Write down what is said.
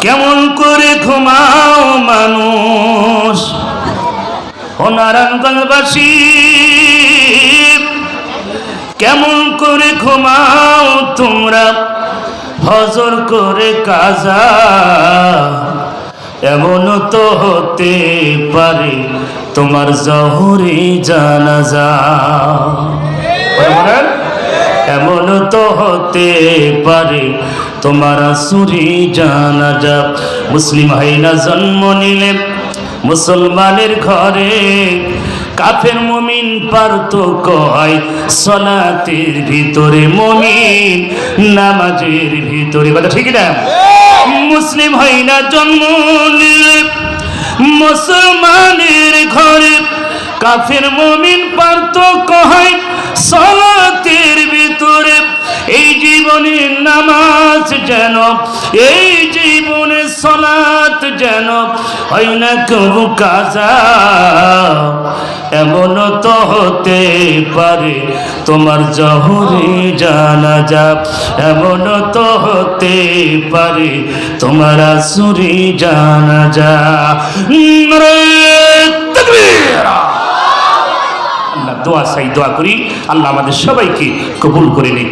কেমন করে ঘুমাও মানুষ ও নারায়ণগঞ্জবাসী, কেমন করে ঘুমাও তোমরা ফজর করে কাজা। এমন তো হতে পারে তোমার জহরে জানাজা। এমন তো হতে পারে তোমার আসরি জানাজা। মুসলিম হাইনা জন্ম নিলে মুসলমানের ঘরে, কাফের মুমিন পার্থক্য হয় সালাতের ভিতরে, মুমিন নামাজের ভিতরে। কথা ঠিক না? মুসলিম হাইনা জন্ম নিলে মুসলমানের ঘরে, কাফের মুমিন পার্থক্য হয় সালাতের ভিতরে। এই জীবনে নামাজ যেন, এই জীবনে সালাত যেন হয় না কবু কাজা। এমন তো হতে পারে তোমার জহরে জানাজা। এমন তো হতে পারে তোমার আসরি জানাজা। তাকবীর! আল্লাহ দোয়া চাই, দোয়া করি আল্লাহ আমাদের সবাইকে কবুল করে নিন।